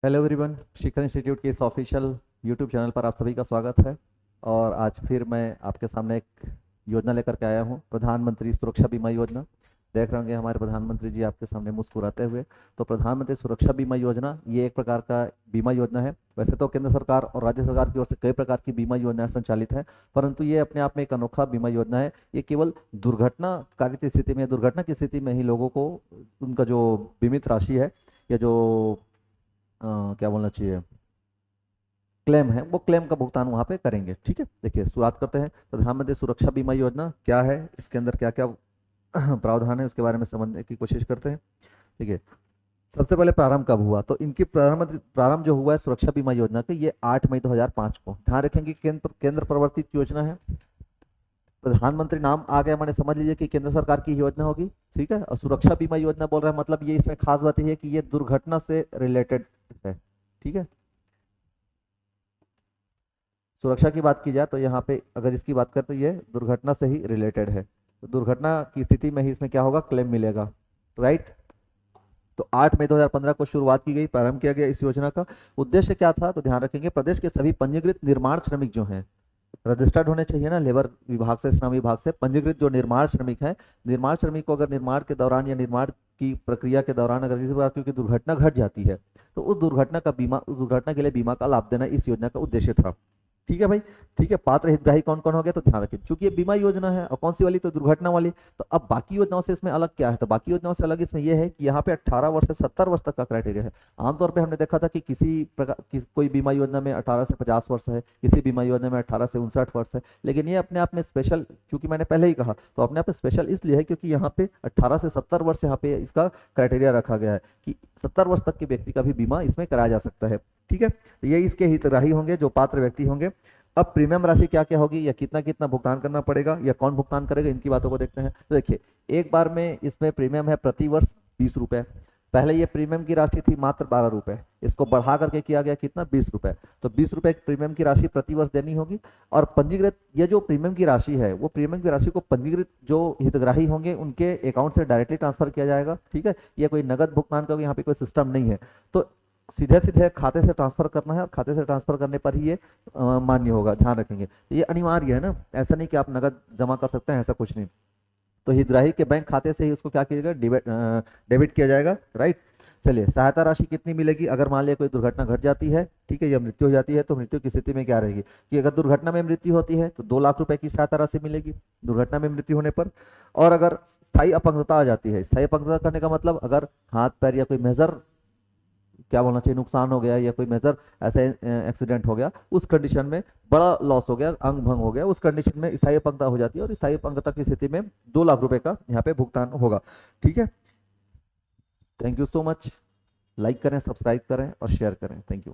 Hello everyone, शिखर institute के इस official YouTube channel पर आप सभी का स्वागत है। और आज फिर मैं आपके सामने एक योजना लेकर के आया हूं, प्रधानमंत्री सुरक्षा बीमा योजना। देख रहे होंगे हमारे प्रधानमंत्री जी आपके सामने मुस्कुराते हुए। तो प्रधानमंत्री सुरक्षा बीमा योजना ये एक प्रकार का बीमा योजना है। वैसे तो केंद्र सरकार और राज्य सरकार की ओर से कई प्रकार की बीमा योजनाएं संचालित है, परंतु ये अपने आप में एक अनोखा बीमा योजना है। ये केवल दुर्घटनाकारी स्थिति में, दुर्घटना की स्थिति में ही लोगों को उनका जो बीमित राशि है या जो क्या बोलना चाहिए, क्लेम है, वो क्लेम का भुगतान वहां पे करेंगे। ठीक है, देखिए शुरुआत करते हैं। प्रधानमंत्री सुरक्षा बीमा योजना क्या है, इसके अंदर क्या क्या प्रावधान है, उसके बारे में समझने की कोशिश करते हैं। ठीक है, सबसे पहले प्रारंभ कब हुआ, तो इनकी प्रारंभ जो हुआ है सुरक्षा बीमा योजना के, ये 8 मई 2005 को। ध्यान रखेंगे केंद्र प्रवर्तित योजना है। प्रधानमंत्री नाम आ गया, मैंने समझ लीजिए कि केंद्र सरकार की योजना होगी। ठीक है, और सुरक्षा बीमा योजना बोल रहा है, मतलब ये इसमें खास बात यह है कि ये दुर्घटना से रिलेटेड है। ठीक है, सुरक्षा की बात की जाए तो यहाँ पे अगर इसकी बात करें तो ये दुर्घटना से ही रिलेटेड है। तो दुर्घटना की स्थिति में ही इसमें क्या होगा, क्लेम मिलेगा। राइट। तो 8 मई 2015 को शुरुआत की गई, प्रारंभ किया गया इस योजना का। उद्देश्य क्या था, तो ध्यान रखेंगे, प्रदेश के सभी पंजीकृत निर्माण श्रमिक जो हैं, रजिस्टर्ड होने चाहिए ना, लेबर विभाग से, श्रम विभाग से पंजीकृत जो निर्माण श्रमिक हैं, निर्माण श्रमिक को अगर निर्माण के दौरान या निर्माण की प्रक्रिया के दौरान अगर किसी प्रकार की दुर्घटना घट जाती है, तो उस दुर्घटना का बीमा, उस दुर्घटना के लिए बीमा का लाभ देना इस योजना का उद्देश्य था। ठीक है भाई। ठीक है, पात्र हितग्राही कौन कौन हो गया, तो ध्यान रखिए, चूंकि ये बीमा योजना है और कौन सी वाली, तो दुर्घटना वाली। तो अब बाकी योजनाओं से इसमें अलग क्या है, तो बाकी योजनाओं से अलग इसमें यह है कि यहाँ पे 18 वर्ष से 70 वर्ष तक का क्राइटेरिया है। आमतौर पे हमने देखा था कि किसी प्रकार कोई बीमा योजना में 18 से 50 वर्ष है, किसी बीमा योजना में 18 से 59 वर्ष है। लेकिन ये अपने आप में स्पेशल, चूंकि मैंने पहले ही कहा, तो अपने आप में स्पेशल इसलिए है क्योंकि यहाँ पे 18 से 70 वर्ष यहाँ पे इसका क्राइटेरिया रखा गया है कि 70 वर्ष तक के व्यक्ति का भी बीमा इसमें कराया जा सकता है। ठीक है, तो ये इसके हितग्राही होंगे जो पात्र व्यक्ति होंगे। अब प्रीमियम राशि क्या क्या होगी, या कितना कितना भुगतान करना पड़ेगा, या कौन भुगतान करेगा, इनकी बातों को देखते हैं। तो देखिए, एक बार में इसमें प्रीमियम है प्रति वर्ष 20 रुपए। पहले ये प्रीमियम की राशि थी मात्र 12 रुपए, इसको बढ़ा करके किया गया कितना, 20 रुपए। तो 20 रुपए प्रीमियम की राशि प्रति वर्ष देनी होगी। और पंजीकृत ये जो प्रीमियम की राशि है, वो प्रीमियम की राशि को पंजीकृत जो हितग्राही होंगे उनके अकाउंट से डायरेक्टली ट्रांसफर किया जाएगा। ठीक है, ये कोई नगद भुगतान का यहाँ पे कोई सिस्टम नहीं है। तो सीधे सीधे खाते से ट्रांसफर करना है, और खाते से ट्रांसफर करने पर ही ये मान्य होगा। ध्यान रखेंगे, ये अनिवार्य है ना, ऐसा नहीं कि आप नगद जमा कर सकते हैं, ऐसा कुछ नहीं। तो हितग्राही के बैंक खाते से ही उसको क्या किया जाएगा, डेबिट किया जाएगा। राइट। चलिए, सहायता राशि कितनी मिलेगी, अगर मान लिया कोई दुर्घटना घट जाती है, ठीक है, या मृत्यु हो जाती है, तो मृत्यु की स्थिति में क्या रहेगी कि अगर दुर्घटना में मृत्यु होती है तो 2 लाख रुपए की सहायता राशि मिलेगी दुर्घटना में मृत्यु होने पर। और अगर स्थायी अपंगता आ जाती है, स्थायी अपंगता करने का मतलब अगर हाथ पैर या कोई मेजर, क्या बोलना चाहिए, नुकसान हो गया, या कोई मेजर ऐसा एक्सीडेंट हो गया, उस कंडीशन में बड़ा लॉस हो गया, अंग भंग हो गया, उस कंडीशन में स्थायी अपंगता हो जाती है, और स्थायी अपंगता की स्थिति में 2 लाख रुपए का यहाँ पे भुगतान होगा। ठीक है, thank you so much. Like करें, सब्सक्राइब करें और शेयर करें। Thank you.